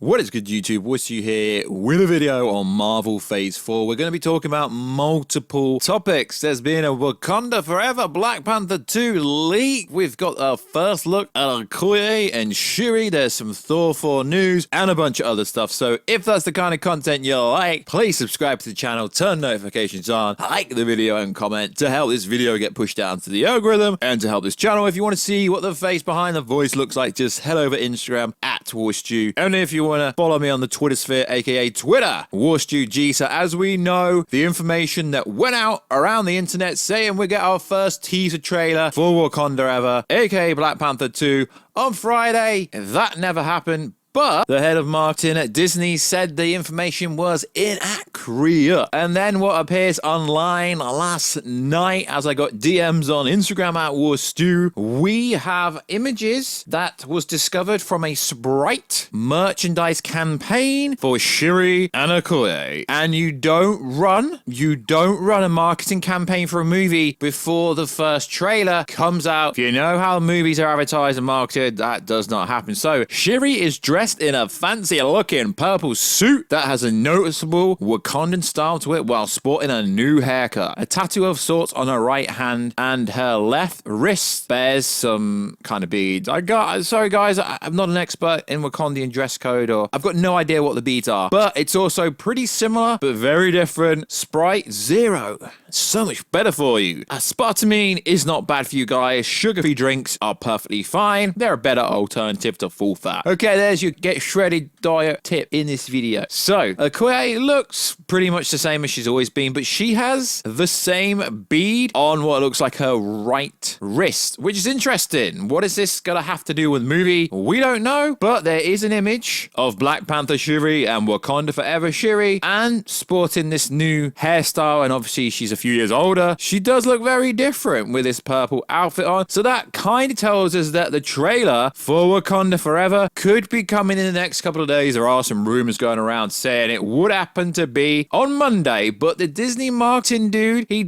What is good, YouTube? Warstu here with a video on Marvel Phase 4. We're going to be talking about multiple topics. There's been a Wakanda Forever Black Panther 2 leak. We've got our first look at Okoye and Shuri. There's some Thor 4 news and a bunch of other stuff. So if that's the kind of content you like, please subscribe to the channel, turn notifications on, like the video and comment to help this video get pushed down to the algorithm and to help this channel. If you want to see what the face behind the voice looks like, just head over Instagram at Warstu. And if you want to follow me on the Twitter sphere, aka Twitter, WarstuG. So as we know, the information that went out around the internet saying we get our first teaser trailer for Wakanda Forever, aka Black Panther 2, on Friday. That never happened. But the head of marketing at Disney said the information was inaccurate. And then what appears online last night, as I got DMs on Instagram at Warstu, we have images that was discovered from a Sprite merchandise campaign for Shuri and Okoye. And you don't run a marketing campaign for a movie before the first trailer comes out. If you know how movies are advertised and marketed, that does not happen. So Shuri is dressed in a fancy looking purple suit that has a noticeable Wakandan style to it while sporting a new haircut, a tattoo of sorts on her right hand, and her left wrist bears some kind of beads. Sorry guys, I'm not an expert in Wakandian dress code, or I've got no idea what the beads are, but it's also pretty similar but very different. Sprite Zero, so much better for you. Aspartame is not bad for you guys. Sugar-free drinks are perfectly fine. They're a better alternative to full fat. Okay, there's your get shredded diet tip in this video. So Okoye looks pretty much the same as she's always been, but she has the same bead on what looks like her right wrist, which is interesting. What is this gonna have to do with the movie? We don't know, but there is an image of Black Panther Shuri and Wakanda Forever Shuri, and sporting this new hairstyle, and obviously she's a few years older. She does look very different with this purple outfit on, so that kind of tells us that the trailer for Wakanda Forever could be coming in the next couple of days. There are some rumors going around saying it would happen to be on Monday, but the Disney marketing dude, I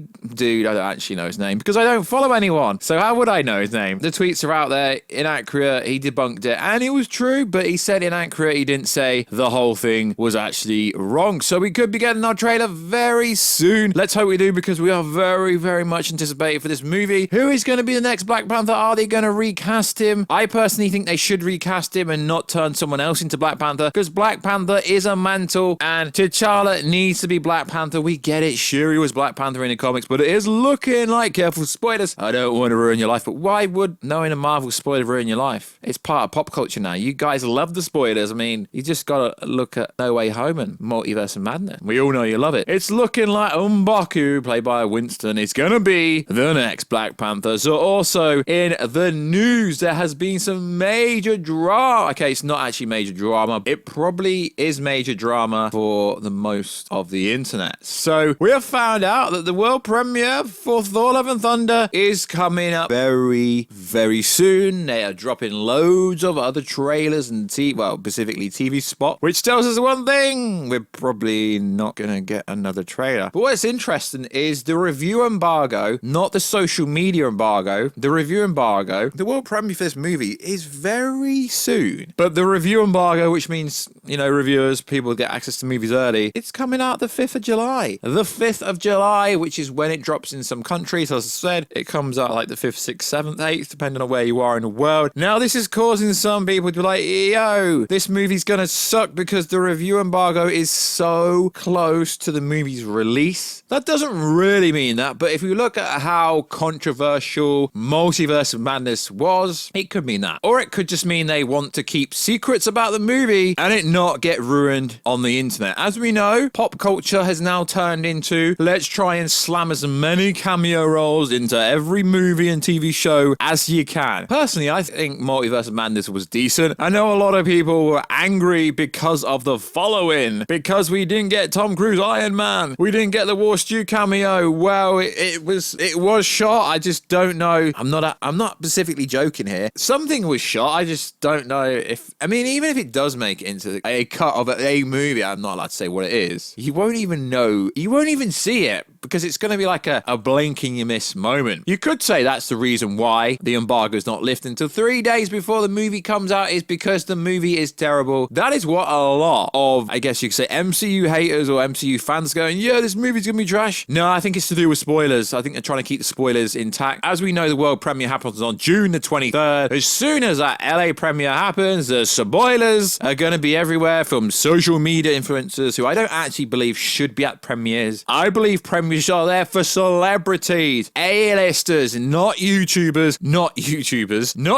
don't actually know his name because I don't follow anyone, so how would I know his name? The tweets are out there, inaccurate. He debunked it and it was true, but he said inaccurate. He didn't say the whole thing was actually wrong, so we could be getting our trailer very soon. Let's hope we do, because we are very, very much anticipated for this movie. Who is going to be the next Black Panther? Are they going to recast him? I personally think they should recast him and not turn someone else into Black Panther, because Black Panther is a mantle and T'Challa needs to be Black Panther. We get it. Shuri was Black Panther in the comics, but it is looking like, careful spoilers, I don't want to ruin your life, but why would knowing a Marvel spoiler ruin your life? It's part of pop culture now. You guys love the spoilers. I mean, you just gotta look at No Way Home and Multiverse of Madness. We all know you love it. It's looking like M'Baku, played by Winston, is gonna be the next Black Panther. So also in the news, there has been some major drama. Okay, it's not actually major drama. It probably is major drama for the most of the internet. So we have found out that the world premiere for Thor: Love and Thunder is coming up very, very soon. They are dropping loads of other trailers and specifically TV spot, which tells us one thing: we're probably not gonna get another trailer. But what's interesting is the review embargo, not the social media embargo, the review embargo. The world premiere for this movie is very soon, but the review embargo, which means, reviewers, people get access to movies early, it's coming out the 5th of July. The 5th of July, which is when it drops in some countries. As I said, it comes out like the 5th, 6th, 7th, 8th, depending on where you are in the world. Now, this is causing some people to be like, yo, this movie's gonna suck because the review embargo is so close to the movie's release. That doesn't really mean that, but if you look at how controversial Multiverse of Madness was, it could mean that. Or it could just mean they want to keep secrets about the movie and it not get ruined on the internet. As we know, pop culture has now turned into, let's try and slam as many cameo roles into every movie and TV show as you can. Personally, I think Multiverse of Madness was decent. I know a lot of people were angry because of the following, because we didn't get Tom Cruise Iron Man, we didn't get the Warstu cameo. Well, it was shot. I just don't know. I'm not specifically joking here. Something was shot. I just don't know if, mean, even if it does make it into a cut of a movie, I'm not allowed to say what it is, you won't even know, you won't even see it because it's going to be like a blink and you miss moment. You could say that's the reason why the embargo is not lifted until 3 days before the movie comes out, is because the movie is terrible. That is what a lot of, I guess you could say, MCU haters or MCU fans going, yeah, this movie's going to be trash. No, I think it's to do with spoilers. I think they're trying to keep the spoilers intact. As we know, the world premiere happens on June the 23rd. As soon as that LA premiere happens, the spoilers are going to be everywhere from social media influencers who I don't actually believe should be at premieres. I believe premieres are there for celebrities, A-listers, not YouTubers, not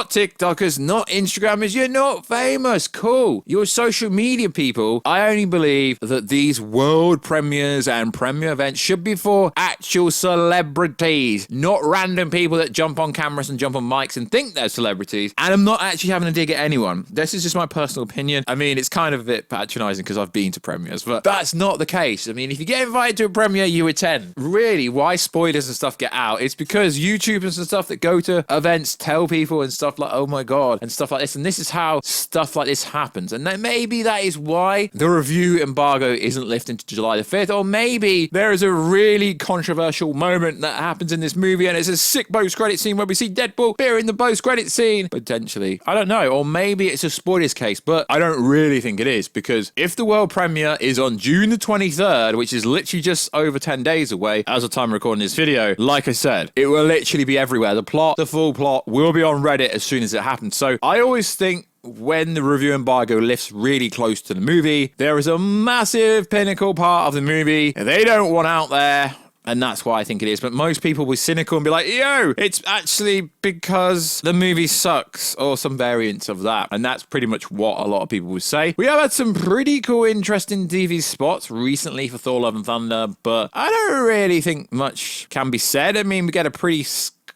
TikTokers, not Instagrammers. You're not famous. Cool. You're social media people. I only believe that these world premieres and premiere events should be for actual celebrities, not random people that jump on cameras and jump on mics and think they're celebrities. And I'm not actually having a dig at anyone. This is just my personal opinion. I mean, it's kind of a bit patronizing because I've been to premieres, but that's not the case. I mean, if you get invited to a premiere, you attend. Really, why spoilers and stuff get out? It's because YouTubers and stuff that go to events tell people and stuff like, oh my God, and stuff like this. And this is how stuff like this happens. And then maybe that is why the review embargo isn't lifted until July the 5th. Or maybe there is a really controversial moment that happens in this movie and it's a sick post-credit scene where we see Deadpool appear in the post-credit scene. Potentially. I don't know. Or maybe it's a spoilers case, but I don't really think it is, because if the world premiere is on June the 23rd, which is literally just over 10 days away as of time of recording this video, like I said, it will literally be everywhere. The full plot will be on Reddit as soon as it happens. So I always think when the review embargo lifts really close to the movie, there is a massive pinnacle part of the movie they don't want out there. And that's why I think it is. But most people will be cynical and be like, yo, it's actually because the movie sucks, or some variants of that. And that's pretty much what a lot of people would say. We have had some pretty cool, interesting TV spots recently for Thor: Love and Thunder, but I don't really think much can be said. I mean, we get a pretty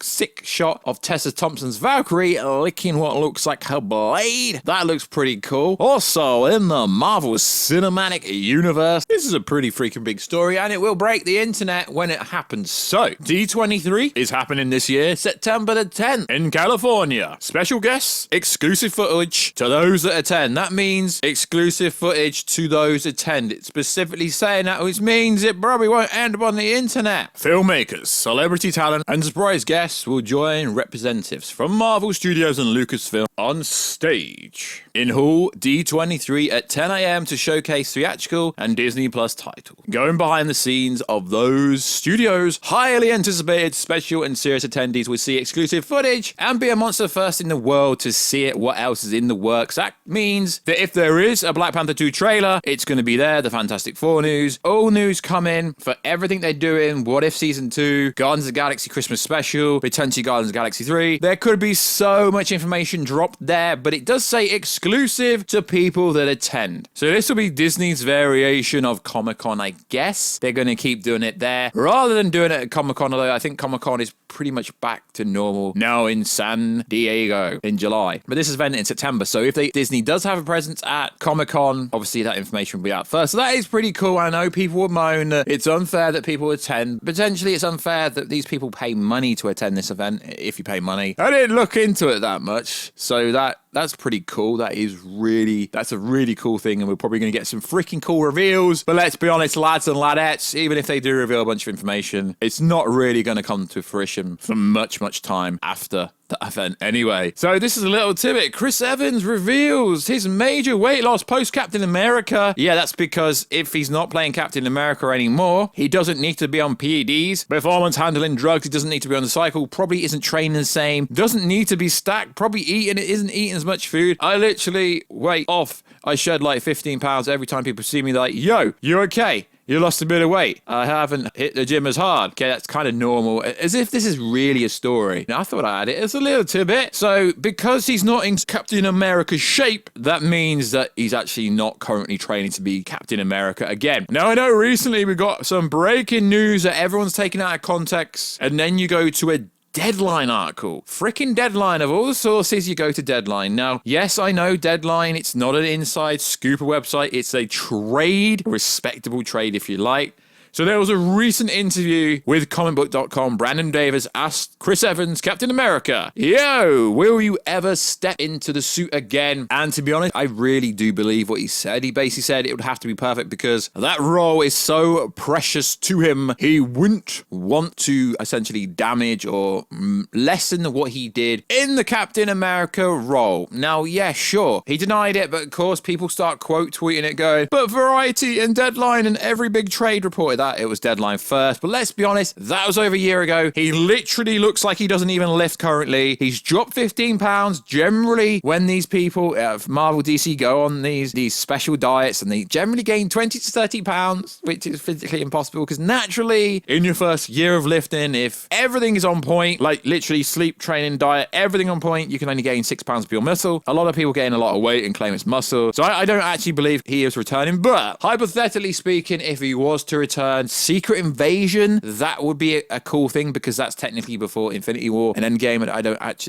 sick shot of Tessa Thompson's Valkyrie licking what looks like her blade. That looks pretty cool. Also, in the Marvel Cinematic Universe, this is a pretty freaking big story, and it will break the internet when it happens. So, D23 is happening this year, September the 10th in California. Special guests, exclusive footage to those that attend. That means exclusive footage to those attend. It's specifically saying that, which means it probably won't end up on the internet. Filmmakers, celebrity talent, and surprise guests will join representatives from Marvel Studios and Lucasfilm on stage in Hall D23 at 10 a.m. to showcase theatrical and Disney Plus titles. Going behind the scenes of those studios, highly anticipated special and serious attendees will see exclusive footage and be amongst the first in the world to see it. What else is in the works? That means that if there is a Black Panther 2 trailer, it's going to be there. The Fantastic Four news, all news coming for everything they're doing. What If Season 2, Guardians of the Galaxy Christmas Special, potentially Guardians of the Galaxy 3. There could be so much information dropped there, but it does say exclusive to people that attend. So this will be Disney's variation of Comic-Con, I guess. They're going to keep doing it there rather than doing it at Comic-Con, although I think Comic-Con is pretty much back to normal now in San Diego in July. But this is event in September, so if Disney does have a presence at Comic-Con, obviously that information will be out first. So that is pretty cool. I know people would moan that it's unfair that people attend. Potentially it's unfair that these people pay money to attend this event, if you pay money. I didn't look into it that much, so that's pretty cool. That's a really cool thing, and we're probably going to get some freaking cool reveals. But let's be honest, lads and ladettes, even if they do reveal a bunch of information, it's not really going to come to fruition for much time after the event anyway. So this is a little tidbit. Chris Evans reveals his major weight loss post Captain America. Yeah, that's because if he's not playing Captain America anymore, he doesn't need to be on PEDs, performance handling drugs. He doesn't need to be on the cycle, probably isn't training the same, doesn't need to be stacked, probably isn't eating as much food. I literally weight off. I shed like 15 pounds every time people see me. They're like, yo, you okay? You lost a bit of weight. I haven't hit the gym as hard. Okay, that's kind of normal. As if this is really a story. I thought I had it as a little tidbit. So, because he's not in Captain America's shape, that means that he's actually not currently training to be Captain America again. Now, I know recently we got some breaking news that everyone's taken out of context, and then you go to a Deadline article. Freaking Deadline. Of all the sources, you go to Deadline. Now, yes, I know Deadline. It's not an inside scooper website. It's a trade, a respectable trade if you like. So there was a recent interview with comicbook.com. Brandon Davis asked Chris Evans, Captain America, yo, will you ever step into the suit again? And to be honest, I really do believe what he said. He basically said it would have to be perfect because that role is so precious to him. He wouldn't want to essentially damage or lessen what he did in the Captain America role. Now, yeah, sure, he denied it, but of course people start quote tweeting it going, but Variety and Deadline and every big trade reported that it was Deadline first. But let's be honest, that was over a year ago. He literally looks like he doesn't even lift currently. He's dropped 15 pounds. Generally, when these people at Marvel DC go on these special diets, and they generally gain 20 to 30 pounds, which is physically impossible because naturally in your first year of lifting, if everything is on point, like literally sleep, training, diet, everything on point, you can only gain 6 pounds of pure muscle. A lot of people gain a lot of weight and claim it's muscle. So I don't actually believe he is returning, but hypothetically speaking, if he was to return, Secret Invasion, that would be a cool thing because that's technically before Infinity War and Endgame. And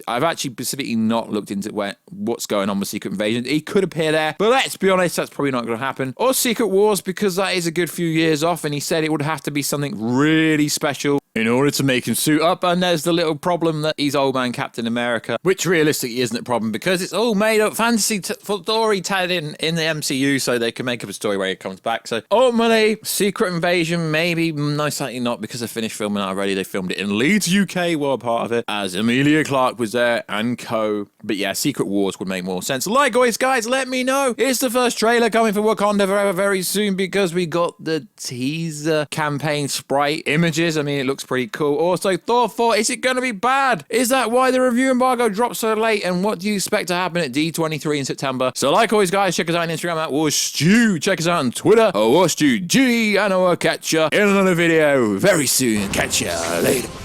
I've actually specifically not looked into what's going on with Secret Invasion. He could appear there, but let's be honest, that's probably not going to happen. Or Secret Wars, because that is a good few years off, and he said it would have to be something really special in order to make him suit up. And there's the little problem that he's old man Captain America, which realistically isn't a problem because it's all made up fantasy storytelling in the MCU, so they can make up a story where he comes back. So ultimately, Secret Invasion, maybe, most likely not, because they finished filming it already. They filmed it in Leeds, UK, were a part of it, as Emilia Clarke was there and co. But yeah, Secret Wars would make more sense. Like always, guys, let me know. Is the first trailer coming for Wakanda Forever very soon? Because we got the teaser campaign sprite images. I mean, it looks pretty cool. Also, Thor 4, is it going to be bad? Is that why the review embargo dropped so late? And what do you expect to happen at D23 in September? So like always, guys, check us out on Instagram at Warstu. Check us out on Twitter at WarstuG. And I will catch you in another video very soon. Catch ya later.